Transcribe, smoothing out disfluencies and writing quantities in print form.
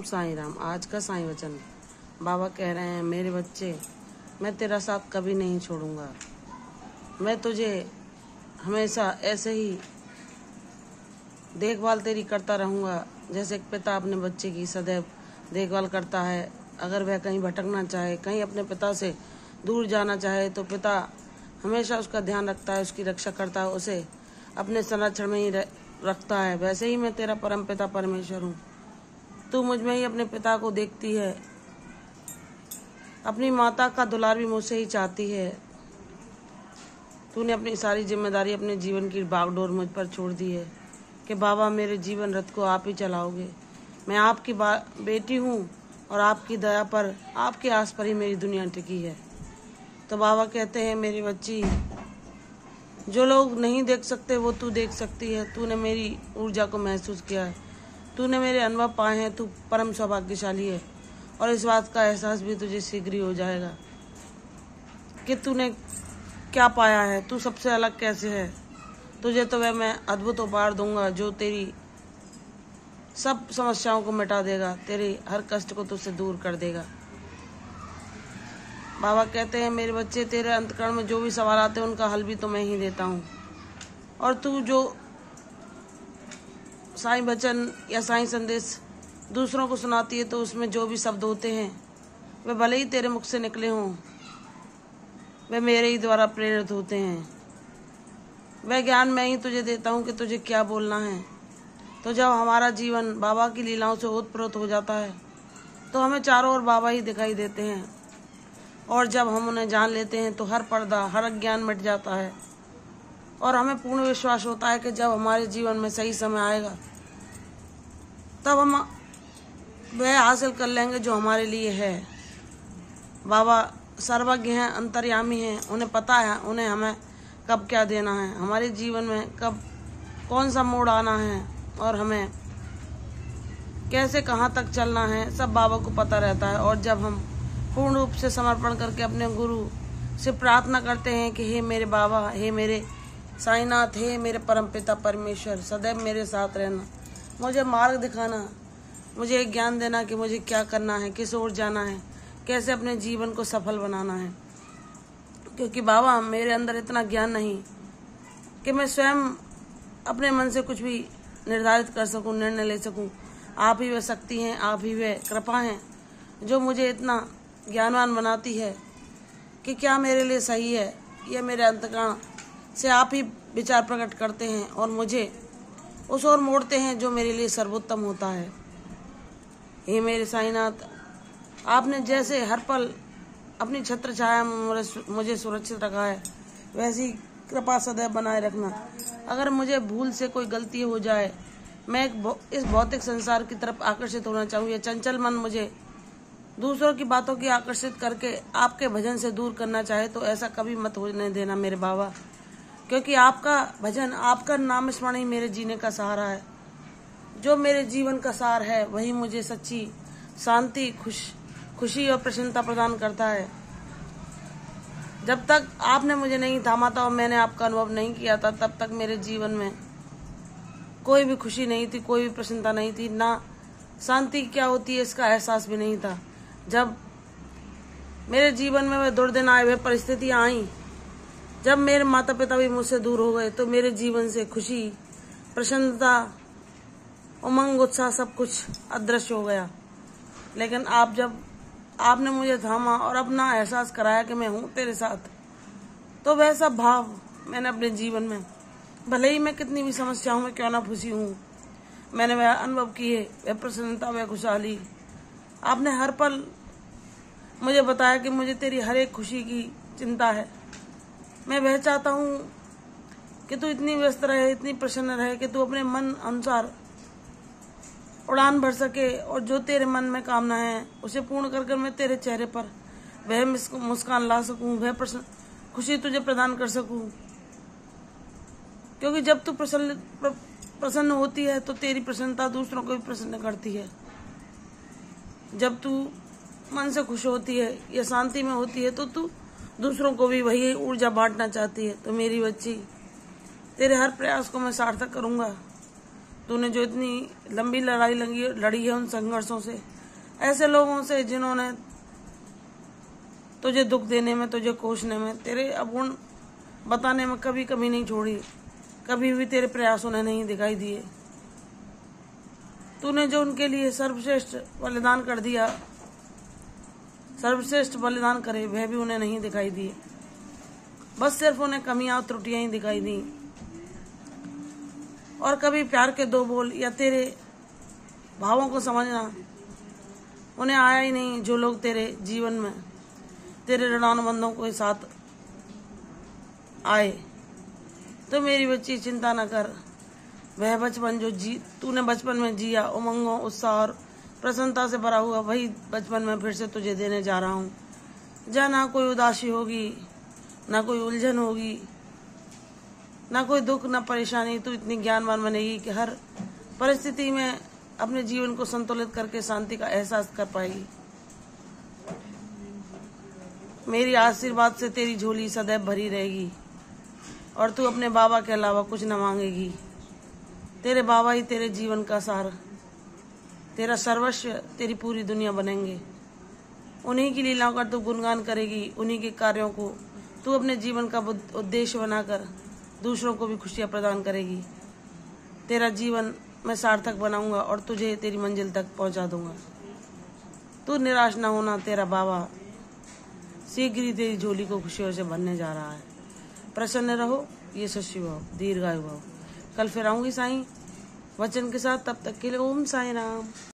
ओम साईं राम। आज का साईं वचन। बाबा कह रहे हैं, मेरे बच्चे, मैं तेरा साथ कभी नहीं छोड़ूंगा। मैं तुझे हमेशा ऐसे ही देखभाल तेरी करता रहूंगा, जैसे एक पिता अपने बच्चे की सदैव देखभाल करता है। अगर वह कहीं भटकना चाहे, कहीं अपने पिता से दूर जाना चाहे, तो पिता हमेशा उसका ध्यान रखता है, उसकी रक्षा करता है, उसे अपने संरक्षण में ही रखता है। वैसे ही मैं तेरा परम पिता परमेश्वर हूँ। तू मुझ में ही अपने पिता को देखती है। अपनी माता का दुलार भी मुझसे ही चाहती है। तूने अपनी सारी जिम्मेदारी अपने जीवन की बागडोर मुझ पर छोड़ दी है कि बाबा, मेरे जीवन रथ को आप ही चलाओगे। मैं आपकी बेटी हूँ और आपकी दया पर, आपके आस पर ही मेरी दुनिया टिकी है। तो बाबा कहते हैं, मेरी बच्ची, जो लोग नहीं देख सकते वो तू देख सकती है। तूने मेरी ऊर्जा को महसूस किया है, तूने मेरे अनुभव पाए हैं। तू परम सौभाग्यशाली है और इस बात का एहसास भी तुझे शीघ्र ही हो जाएगा कि तूने क्या पाया है, तू सबसे अलग कैसे है। तुझे तो वह मैं अद्भुत उपहार दूंगा जो तेरी सब समस्याओं को मिटा देगा, तेरे हर कष्ट को तुझसे दूर कर देगा। बाबा कहते हैं, मेरे बच्चे, तेरे अंतकरण में जो भी सवाल आते हैं उनका हल भी तो मैं ही देता हूँ। और तू जो साईं वचन या साईं संदेश दूसरों को सुनाती है, तो उसमें जो भी शब्द होते हैं वे भले ही तेरे मुख से निकले हों, वे मेरे ही द्वारा प्रेरित होते हैं। वह ज्ञान मैं ही तुझे देता हूँ कि तुझे क्या बोलना है। तो जब हमारा जीवन बाबा की लीलाओं से ओतप्रोत हो जाता है, तो हमें चारों ओर बाबा ही दिखाई देते हैं। और जब हम उन्हें जान लेते हैं, तो हर पर्दा, हर अज्ञान मिट जाता है और हमें पूर्ण विश्वास होता है कि जब हमारे जीवन में सही समय आएगा, तब हम वह हासिल कर लेंगे जो हमारे लिए है। बाबा सर्वज्ञ हैं, अंतर्यामी हैं। उन्हें पता है उन्हें हमें कब क्या देना है, हमारे जीवन में कब कौन सा मोड़ आना है और हमें कैसे कहाँ तक चलना है, सब बाबा को पता रहता है। और जब हम पूर्ण रूप से समर्पण करके अपने गुरु से प्रार्थना करते हैं कि हे मेरे बाबा, हे मेरे साईनाथ, हे मेरे परमपिता परमेश्वर, सदैव मेरे साथ रहना, मुझे मार्ग दिखाना, मुझे एक ज्ञान देना कि मुझे क्या करना है, किस ओर जाना है, कैसे अपने जीवन को सफल बनाना है। क्योंकि बाबा, मेरे अंदर इतना ज्ञान नहीं कि मैं स्वयं अपने मन से कुछ भी निर्धारित कर सकूं, निर्णय ले सकूं। आप ही वह शक्ति हैं, आप ही वह कृपा हैं जो मुझे इतना ज्ञानवान बनाती है कि क्या मेरे लिए सही है। यह मेरे अंतकरण से आप ही विचार प्रकट करते हैं और मुझे उस ओर मोड़ते हैं जो मेरे लिए सर्वोत्तम होता है। हे मेरे साईनाथ, आपने जैसे हर पल अपनी छत्र छाया में मुझे सुरक्षित रखा है, वैसी कृपा सदैव बनाए रखना। अगर मुझे भूल से कोई गलती हो जाए, मैं इस भौतिक संसार की तरफ आकर्षित होना चाहूँ, या चंचल मन मुझे दूसरों की बातों की आकर्षित करके आपके भजन से दूर करना चाहे, तो ऐसा कभी मत होने देना मेरे बाबा। क्योंकि आपका भजन, आपका नाम स्मरण ही मेरे जीने का सहारा है। जो मेरे जीवन का सार है, वही मुझे सच्ची शांति, खुशी और प्रसन्नता प्रदान करता है। जब तक आपने मुझे नहीं थामा था और मैंने आपका अनुभव नहीं किया था, तब तक मेरे जीवन में कोई भी खुशी नहीं थी, कोई भी प्रसन्नता नहीं थी, ना शांति क्या होती है इसका एहसास भी नहीं था। जब मेरे जीवन में वह दुर्दिन आए, वह परिस्थितियां आई, जब मेरे माता पिता भी मुझसे दूर हो गए, तो मेरे जीवन से खुशी, प्रसन्नता, उमंग, उत्साह सब कुछ अदृश्य हो गया। लेकिन जब आपने मुझे थामा और अपना एहसास कराया कि मैं हूँ तेरे साथ, तो वह सब भाव मैंने अपने जीवन में, भले ही मैं कितनी भी समस्याओं में क्यों ना फंसी हूँ, मैंने वह अनुभव किए, वह प्रसन्नता, वह खुशहाली। आपने हर पल मुझे बताया कि मुझे तेरी हर एक खुशी की चिंता है। मैं वह चाहता हूँ कि तू इतनी व्यस्त रहे, इतनी प्रसन्न रहे कि तू अपने मन अनुसार उड़ान भर सके, और जो तेरे मन में कामना है उसे पूर्ण कर मैं तेरे चेहरे पर वह मुस्कान ला सकूं, वह खुशी तुझे प्रदान कर सकूं। क्योंकि जब तू प्रसन्न होती है, तो तेरी प्रसन्नता दूसरों को भी प्रसन्न करती है। जब तू मन से खुश होती है या शांति में होती है, तो तू दूसरों को भी वही ऊर्जा बांटना चाहती है। तो मेरी बच्ची, तेरे हर प्रयास को मैं सार्थक करूंगा। तूने जो इतनी लंबी लड़ाई लड़ी है उन संघर्षों से, ऐसे लोगों से जिन्होंने तुझे दुख देने में, तुझे कोसने में, तेरे अवगुण बताने में कभी कमी नहीं छोड़ी, कभी भी तेरे प्रयास उन्हें नहीं दिखाई दिए। तूने जो उनके लिए सर्वश्रेष्ठ बलिदान कर दिया, सर्वश्रेष्ठ बलिदान करे, वह भी उन्हें नहीं दिखाई दिए। बस सिर्फ उन्हें कमियां और त्रुटियां ही दिखाई दी। और कभी प्यार के दो बोल या तेरे भावों को समझना उन्हें आया ही नहीं। जो लोग तेरे जीवन में तेरे ऋणानुबंधों के साथ आए, तो मेरी बच्ची चिंता न कर। वह बचपन जो तूने बचपन में जिया, उमंगों, उत्साह और प्रसन्नता से भरा हुआ, वही बचपन में फिर से तुझे देने जा रहा हूँ। जहाँ ना कोई उदासी होगी, ना कोई उलझन होगी, ना कोई दुख, ना परेशानी। तू इतनी ज्ञानवान बनेगी कि हर परिस्थिति में अपने जीवन को संतुलित करके शांति का एहसास कर पाएगी। मेरी आशीर्वाद से तेरी झोली सदैव भरी रहेगी और तू अपने बाबा के अलावा कुछ न मांगेगी। तेरे बाबा ही तेरे जीवन का सार, तेरा सर्वस्व, तेरी पूरी दुनिया बनेंगे। उन्हीं की लीलाओं का तू गुणगान करेगी, उन्हीं के कार्यों को तू अपने जीवन का उद्देश्य बनाकर दूसरों को भी खुशियां प्रदान करेगी। तेरा जीवन मैं सार्थक बनाऊंगा और तुझे तेरी मंजिल तक पहुंचा दूंगा। तू निराश ना होना, तेरा बाबा शीघ्र ही तेरी झोली को खुशियों से भरने जा रहा है। प्रसन्न रहो, ये सच्ची भाव, दीर्घायु भाव। कल फिर आऊंगी साईं वचन के साथ, तब तक के लिए ओम साईं राम।